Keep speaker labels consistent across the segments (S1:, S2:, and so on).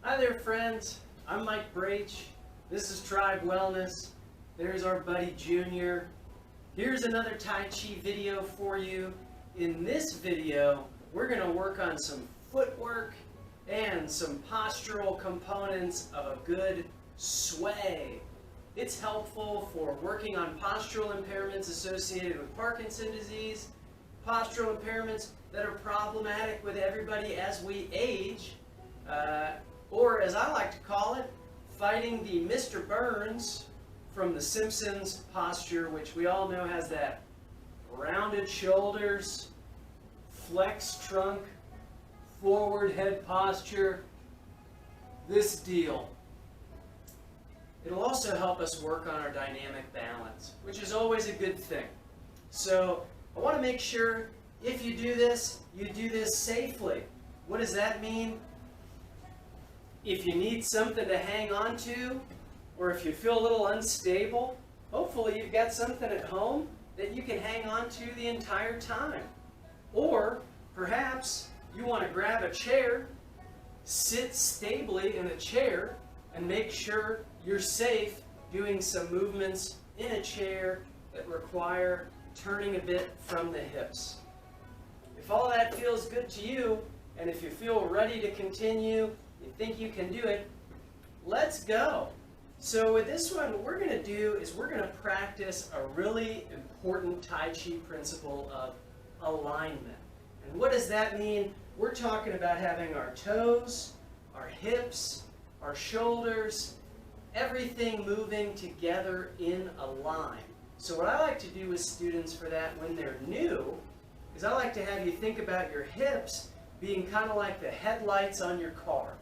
S1: Hi there, friends. I'm Mike Brach. This is Tribe Wellness. There's our buddy Junior. Here's another Tai Chi video for you. In this video, we're going to work on some footwork and some postural components of a good sway. It's helpful for working on postural impairments associated with Parkinson's disease, postural impairments that are problematic with everybody as we age, or as I like to call it, fighting the Mr. Burns from The Simpsons posture, which we all know has that rounded shoulders, flexed trunk, forward head posture, this deal. It'll also help us work on our dynamic balance, which is always a good thing. So I want to make sure if you do this safely. What does that mean? If you need something to hang on to, or if you feel a little unstable, hopefully you've got something at home that you can hang on to the entire time. Or perhaps you want to grab a chair, sit stably in a chair, and make sure you're safe doing some movements in a chair that require turning a bit from the hips. If all that feels good to you, and if you feel ready to continue, you think you can do it, let's go. So with this one, what we're going to do is we're going to practice a really important Tai Chi principle of alignment. And what does that mean? We're talking about having our toes, our hips, our shoulders, everything moving together in a line. So what I like to do with students for that when they're new is I like to have you think about your hips being kind of like the headlights on your car.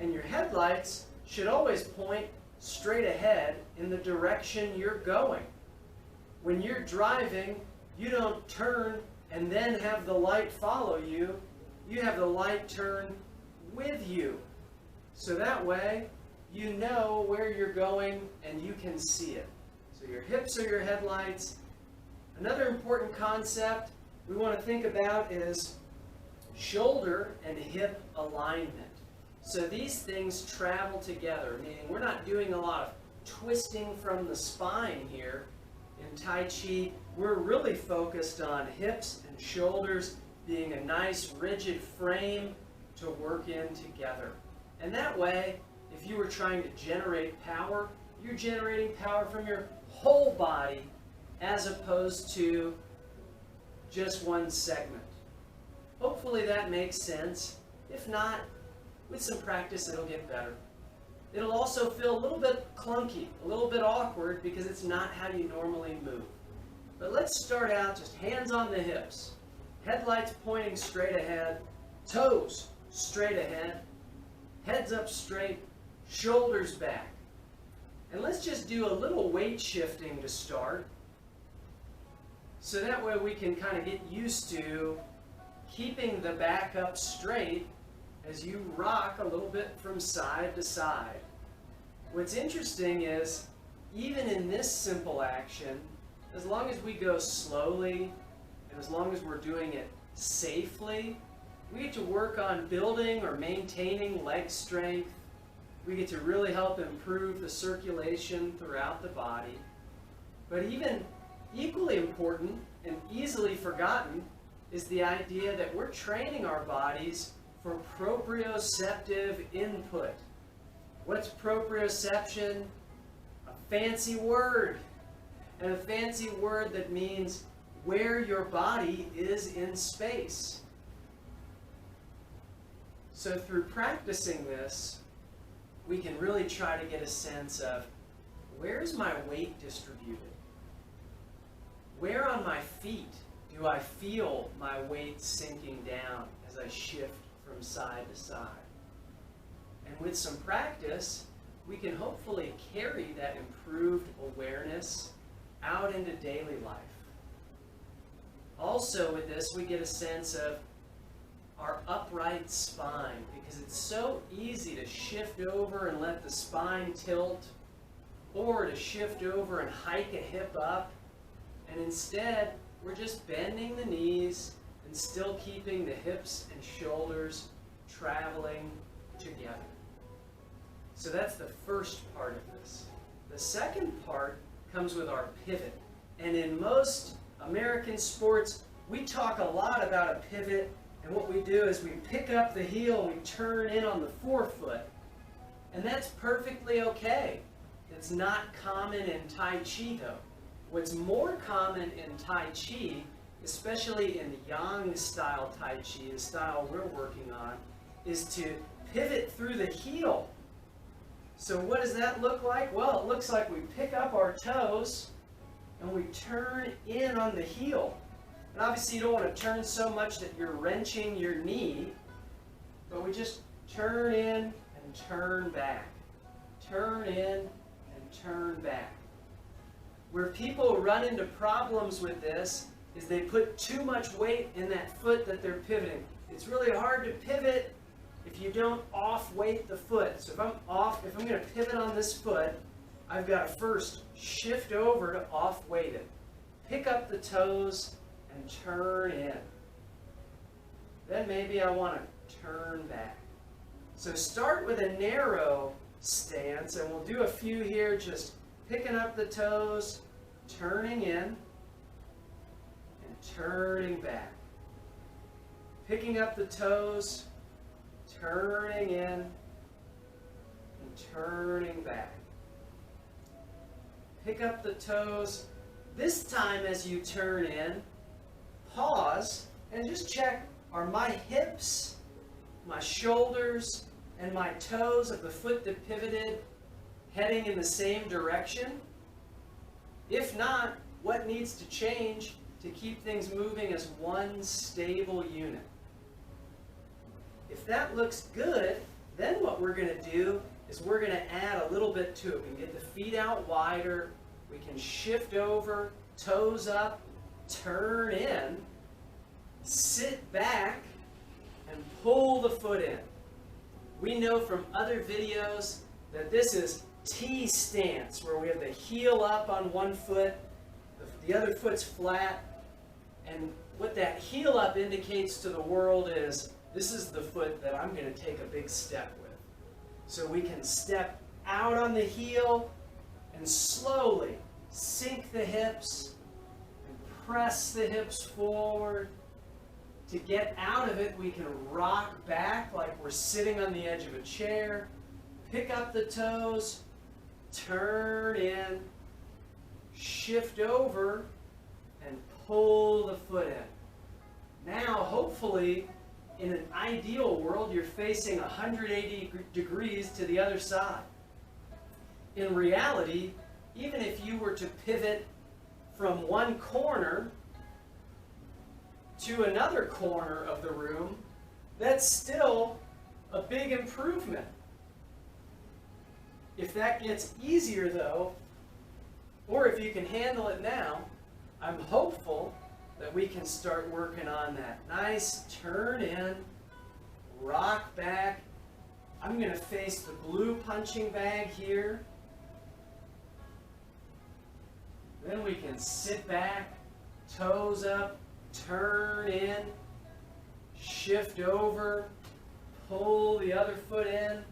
S1: And your headlights should always point straight ahead in the direction you're going. When you're driving, you don't turn and then have the light follow you. You have the light turn with you. So that way, you know where you're going and you can see it. So your hips are your headlights. Another important concept we want to think about is shoulder and hip alignment. So these things travel together, meaning we're not doing a lot of twisting from the spine here. In Tai Chi, we're really focused on hips and shoulders being a nice rigid frame to work in together. And that way, if you were trying to generate power, you're generating power from your whole body as opposed to just one segment. Hopefully that makes sense. If not, with some practice it'll get better. It'll also feel a little bit clunky, a little bit awkward because it's not how you normally move. But let's start out just hands on the hips. Headlights pointing straight ahead, toes straight ahead, heads up straight, shoulders back. And let's just do a little weight shifting to start. So that way we can kind of get used to keeping the back up straight as you rock a little bit from side to side. What's interesting is, even in this simple action, as long as we go slowly and as long as we're doing it safely, we get to work on building or maintaining leg strength. We get to really help improve the circulation throughout the body. But even equally important and easily forgotten is the idea that we're training our bodies for proprioceptive input. What's proprioception? A fancy word. And a fancy word that means where your body is in space. So through practicing this, we can really try to get a sense of where's my weight distributed? Where on my feet do I feel my weight sinking down as I shift from side to side? And with some practice, we can hopefully carry that improved awareness out into daily life. Also with this, we get a sense of our upright spine, because it's so easy to shift over and let the spine tilt, or to shift over and hike a hip up, and instead we're just bending the knees and still keeping the hips and shoulders traveling together. So that's the first part of this. The second part comes with our pivot. And in most American sports, we talk a lot about a pivot, and what we do is we pick up the heel and we turn in on the forefoot. And that's perfectly okay. It's not common in Tai Chi though. What's more common in Tai Chi, especially in Yang Style Tai Chi, the style we're working on, is to pivot through the heel. So what does that look like? Well, it looks like we pick up our toes and we turn in on the heel. And obviously you don't want to turn so much that you're wrenching your knee, but we just turn in and turn back. Turn in and turn back. Where people run into problems with this is they put too much weight in that foot that they're pivoting. It's really hard to pivot if you don't off-weight the foot. So if I'm going to pivot on this foot, I've got to first shift over to off-weight it. Pick up the toes and turn in. Then maybe I want to turn back. So start with a narrow stance, and we'll do a few here, just picking up the toes, turning in, and turning back. Picking up the toes, turning in, and turning back. Pick up the toes. This time as you turn in, pause and just check, are my hips, my shoulders, and my toes of the foot that pivoted heading in the same direction? If not, what needs to change to keep things moving as one stable unit? If that looks good, then what we're going to do is we're going to add a little bit to it. We can get the feet out wider, we can shift over, toes up, turn in, sit back, and pull the foot in. We know from other videos that this is T stance, where we have the heel up on one foot, the other foot's flat, and what that heel up indicates to the world is this is the foot that I'm going to take a big step with. So we can step out on the heel and slowly sink the hips and press the hips forward. To get out of it, we can rock back like we're sitting on the edge of a chair, pick up the toes, turn in, shift over, and pull the foot in. Now, hopefully, in an ideal world, you're facing 180 degrees to the other side. In reality, even if you were to pivot from one corner to another corner of the room, that's still a big improvement. If that gets easier though, or if you can handle it now, I'm hopeful that we can start working on that. Nice turn in, rock back. I'm going to face the blue punching bag here. Then we can sit back, toes up, turn in, shift over, pull the other foot in,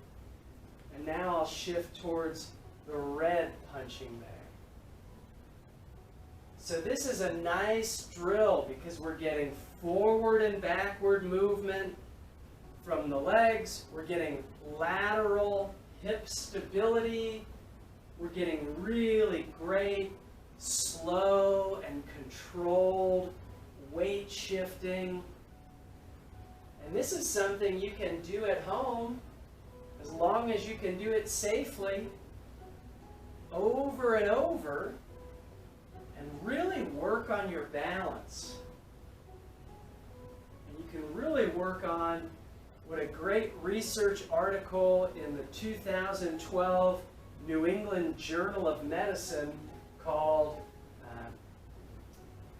S1: and now I'll shift towards the red punching bag. So this is a nice drill because we're getting forward and backward movement from the legs, we're getting lateral hip stability, we're getting really great slow and controlled weight shifting. And this is something you can do at home as long as you can do it safely over and over and really work on your balance. And you can really work on what a great research article in the 2012 New England Journal of Medicine called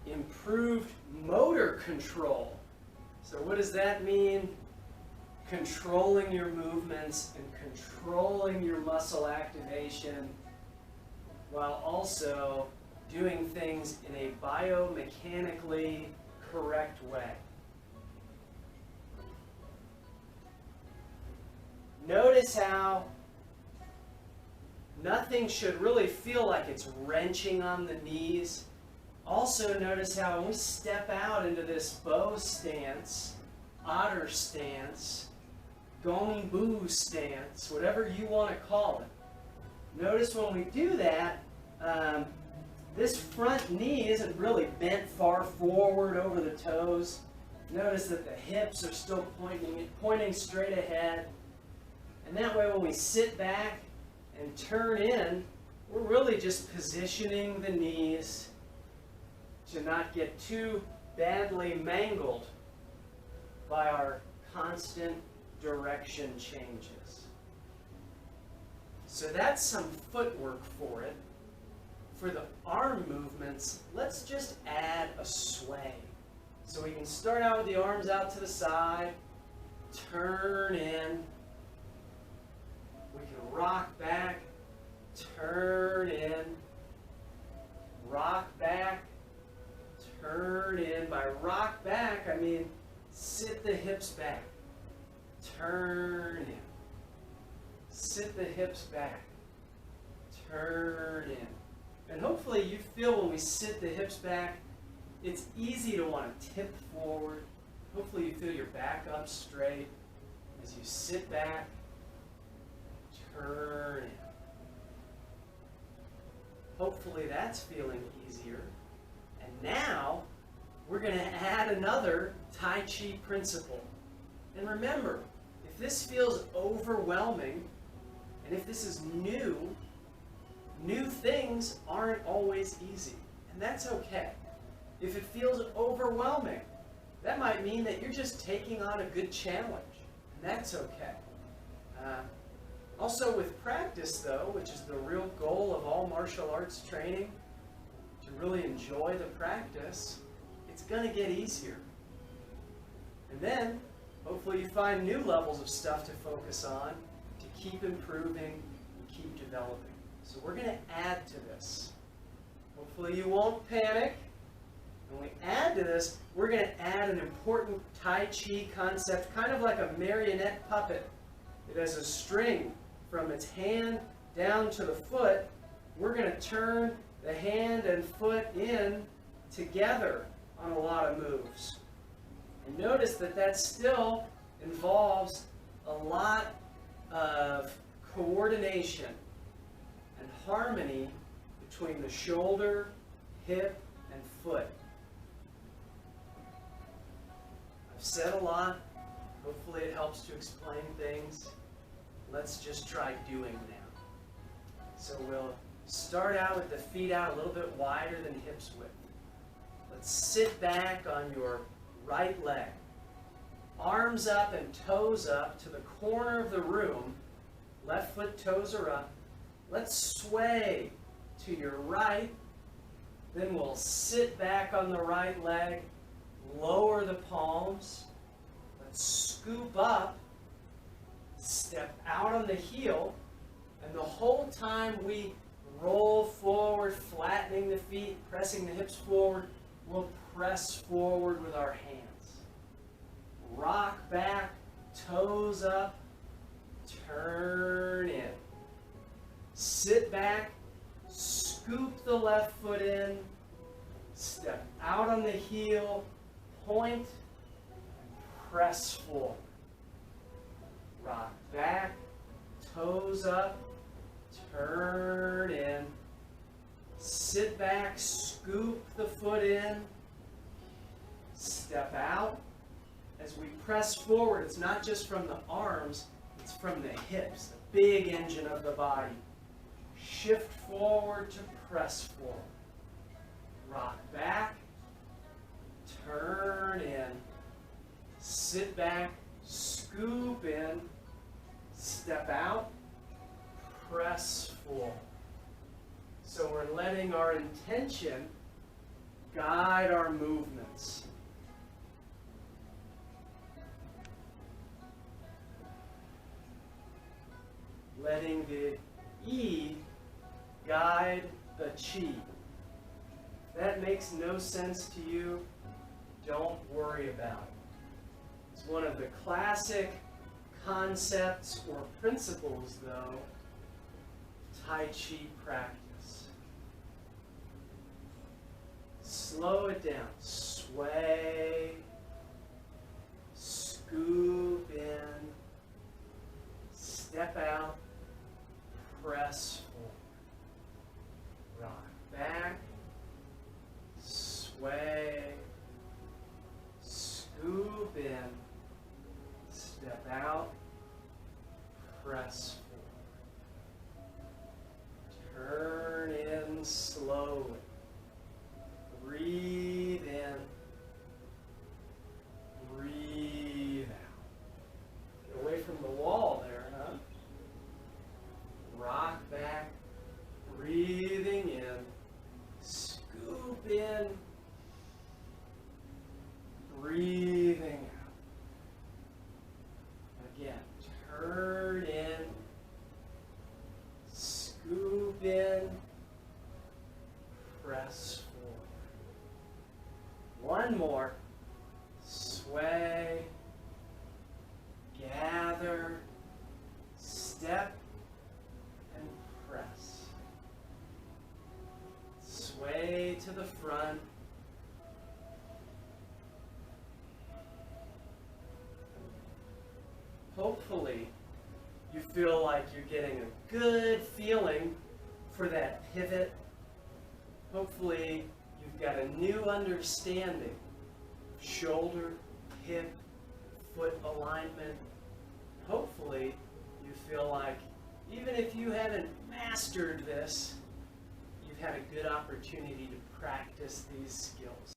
S1: Improved Motor Control. So what does that mean? Controlling your movements and controlling your muscle activation while also doing things in a biomechanically correct way. Notice how Nothing should really feel like it's wrenching on the knees. Also notice how when we step out into this bow stance, otter stance, gong bu stance, whatever you want to call it. Notice when we do that, this front knee isn't really bent far forward over the toes. Notice that the hips are still pointing straight ahead. And that way when we sit back and turn in, we're really just positioning the knees to not get too badly mangled by our constant direction changes. So that's some footwork for it. For the arm movements, let's just add a sway. So we can start out with the arms out to the side, turn in. We can rock back, turn in, rock back, turn in. By rock back, I mean sit the hips back, turn in. Sit the hips back, turn in. And hopefully you feel when we sit the hips back, it's easy to want to tip forward. Hopefully you feel your back up straight as you sit back, turn in. Hopefully that's feeling easier. And now we're going to add another Tai Chi principle. And remember, if this feels overwhelming, and if this is new things aren't always easy, and that's okay. If it feels overwhelming, that might mean that you're just taking on a good challenge, and that's okay. Also with practice though, which is the real goal of all martial arts training, to really enjoy the practice, it's going to get easier. And then, hopefully you find new levels of stuff to focus on, to keep improving, and keep developing. So we're going to add to this. Hopefully you won't panic. When we add to this, we're going to add an important Tai Chi concept, kind of like a marionette puppet. It has a string from its hand down to the foot. We're going to turn the hand and foot in together on a lot of moves. And notice that that still involves a lot of coordination and harmony between the shoulder, hip, and foot. I've said a lot. Hopefully it helps to explain things. Let's just try doing now. So we'll start out with the feet out a little bit wider than hips width. Let's sit back on your right leg. Arms up and toes up to the corner of the room. Left foot, toes are up. Let's sway to your right. Then we'll sit back on the right leg. Lower the palms. Let's scoop up. Step out on the heel. And the whole time we roll forward, flattening the feet, pressing the hips forward, we'll press forward with our hands. Rock back, toes up, turn in. Sit back, scoop the left foot in, step out on the heel, point, press forward. Rock back, toes up, turn in. Sit back, scoop the foot in, step out. As we press forward, it's not just from the arms, it's from the hips, the big engine of the body. Shift forward to press forward. Rock back, turn in, sit back, scoop in, step out, press forward. So we're letting our intention guide our movements. Letting the E guide the Chi. If that makes no sense to you, don't worry about it. It's one of the classic concepts or principles, though, Tai Chi practice. Slow it down. Sway, scoop in, step out, press forward. Rock back, sway, scoop in, step out, press forward. Turn in slowly. Breathe in. Breathe out. Get away from the wall there, huh? Rock back. Breathing in. Scoop in. Breathing out. Again, turn in. Scoop in. Press forward. One more. Sway. Gather. Step and press. Sway to the front. Hopefully, you feel like you're getting a good feeling for that pivot. Hopefully, you've got a new understanding of shoulder, hip, foot alignment. Hopefully, you feel like even if you haven't mastered this, you've had a good opportunity to practice these skills.